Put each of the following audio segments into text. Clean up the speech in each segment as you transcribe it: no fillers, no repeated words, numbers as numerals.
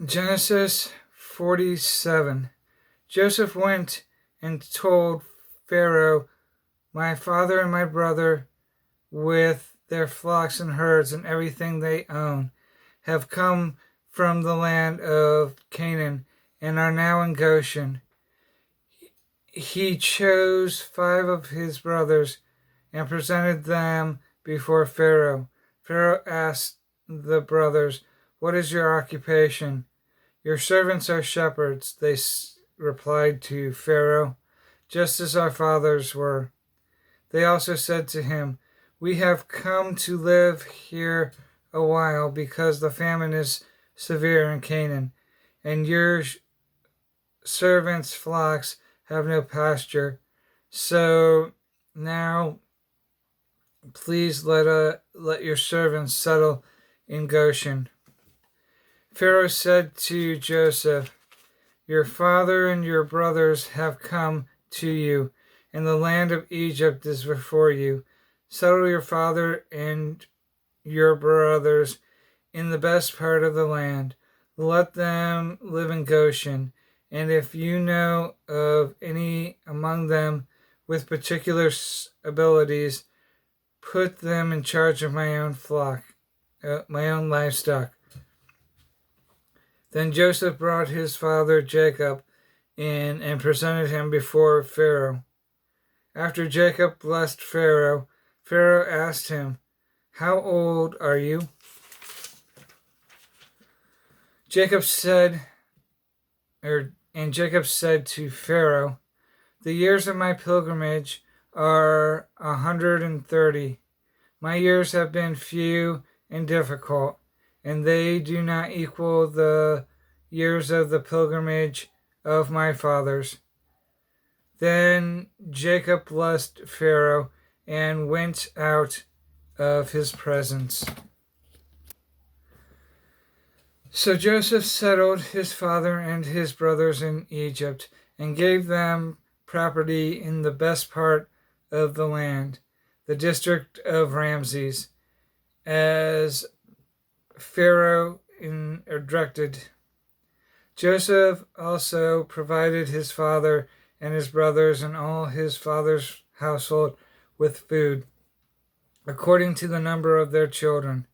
Genesis 47. Joseph went and told Pharaoh, "My father and my brother, with their flocks and herds and everything they own, have come from the land of Canaan and are now in Goshen." He chose 5 of his brothers and presented them before Pharaoh. Pharaoh asked the brothers, "What is your occupation?" "Your servants are shepherds," they replied to Pharaoh, "just as our fathers were." They also said to him, "We have come to live here a while because the famine is severe in Canaan, and your servants' flocks have no pasture. So now please let your servants settle in Goshen." Pharaoh said to Joseph, "Your father and your brothers have come to you, and the land of Egypt is before you. Settle your father and your brothers in the best part of the land. Let them live in Goshen, and if you know of any among them with particular abilities, put them in charge of my own livestock." Then Joseph brought his father Jacob in and presented him before Pharaoh. After Jacob blessed Pharaoh, Pharaoh asked him, "How old are you?" Jacob said to Pharaoh, "The years of my pilgrimage are 130. My years have been few and difficult, and they do not equal the years of the pilgrimage of my fathers." Then Jacob blessed Pharaoh and went out of his presence. So Joseph settled his father and his brothers in Egypt and gave them property in the best part of the land, the district of Ramses, as Pharaoh directed. Joseph also provided his father and his brothers and all his father's household with food, according to the number of their children.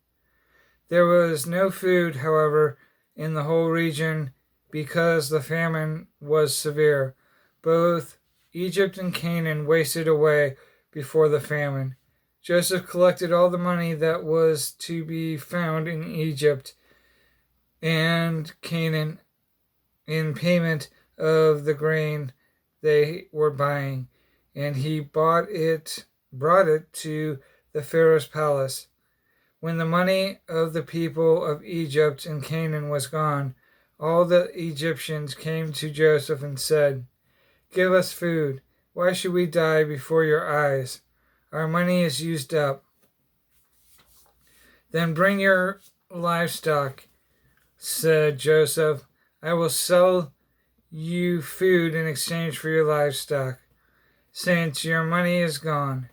There was no food, however, in the whole region because the famine was severe. Both Egypt and Canaan wasted away before the famine. Joseph collected all the money that was to be found in Egypt and Canaan in payment of the grain they were buying, and he brought it to the Pharaoh's palace. When the money of the people of Egypt and Canaan was gone, all the Egyptians came to Joseph and said, "Give us food. Why should we die before your eyes? Our money is used up." "Then bring your livestock," said Joseph. "I will sell you food in exchange for your livestock, since your money is gone."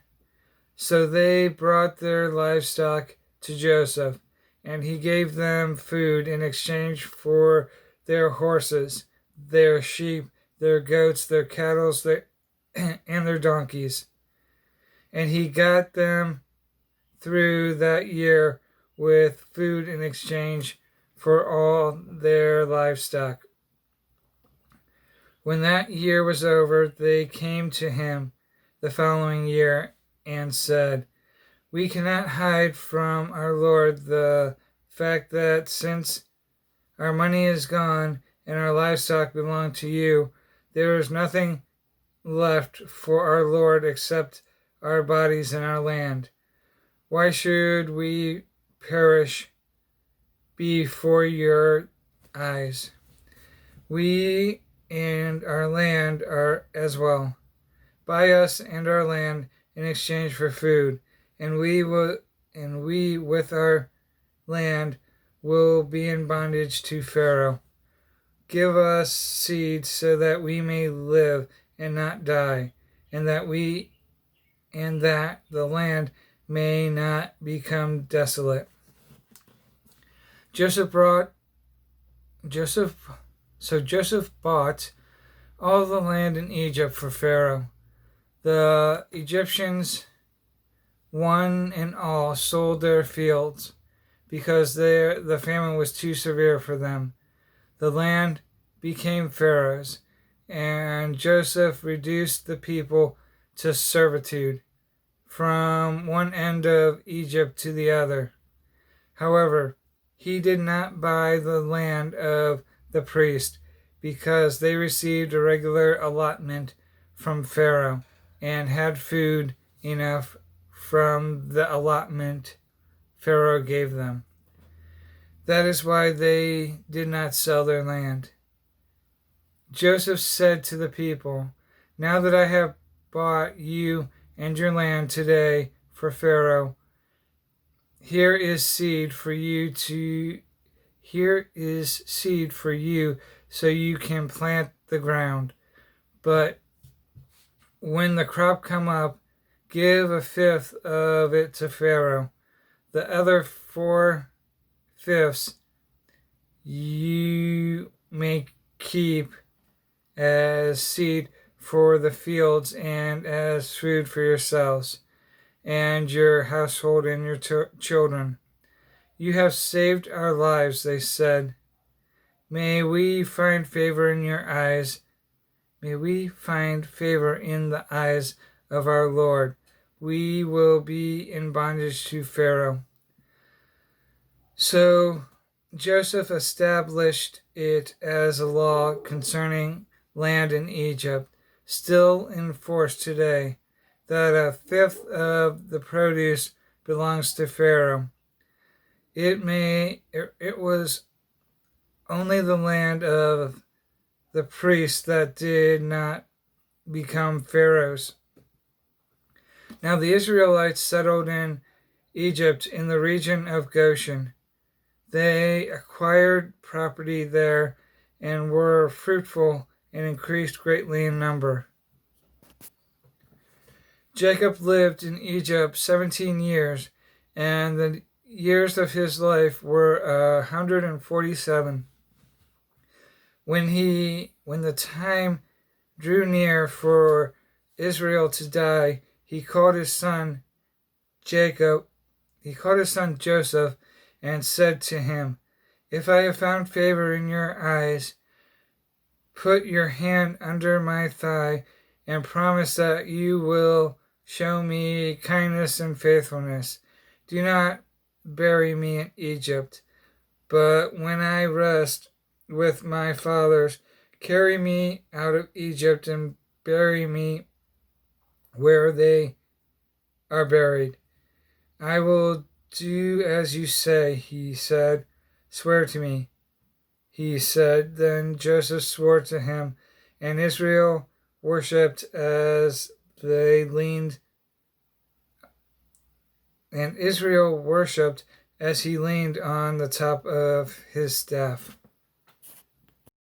So they brought their livestock to Joseph, and he gave them food in exchange for their horses, their sheep, their goats, their cattle, and their donkeys. And he got them through that year with food in exchange for all their livestock. When that year was over, they came to him the following year and said, "We cannot hide from our Lord the fact that since our money is gone and our livestock belong to you, there is nothing left for our Lord except our bodies and our land. Why should we perish before your eyes? We and our land are as well. Buy us and our land in exchange for food, and we with our land will be in bondage to Pharaoh. Give us seed so that we may live and not die, and that the land may not become desolate." Joseph brought Joseph bought all the land in Egypt for Pharaoh. The Egyptians, one and all, sold their fields because the famine was too severe for them. The land became Pharaoh's, and Joseph reduced the people to servitude from one end of Egypt to the other. However, he did not buy the land of the priest because they received a regular allotment from Pharaoh and had food enough from the allotment Pharaoh gave them. That is why they did not sell their land. Joseph said to the people, "Now that I have bought you and your land today for Pharaoh, here is seed for you so you can plant the ground. But when the crop come up, give a fifth of it to Pharaoh. The other 4/5 you may keep as seed for the fields and as food for yourselves and your household and your children. You have saved our lives," they said. May we find favor in your eyes. May we find favor in the eyes of our Lord. We will be in bondage to Pharaoh." So Joseph established it as a law concerning land in Egypt, still in force today, that a fifth of the produce belongs to Pharaoh. It was only the land of the priests that did not become Pharaoh's. Now the Israelites settled in Egypt in the region of Goshen. They acquired property there and were fruitful and increased greatly in number. Jacob lived in Egypt 17 years, and the years of his life were 147. When the time drew near for Israel to die, he called his son Joseph and said to him, "If I have found favor in your eyes, put your hand under my thigh and promise that you will show me kindness and faithfulness. Do not bury me in Egypt, but when I rest with my fathers, carry me out of Egypt and bury me where they are buried." "I will do as you say," he said. "Swear to me," he said. Then Joseph swore to him, and Israel worshipped as he leaned on the top of his staff.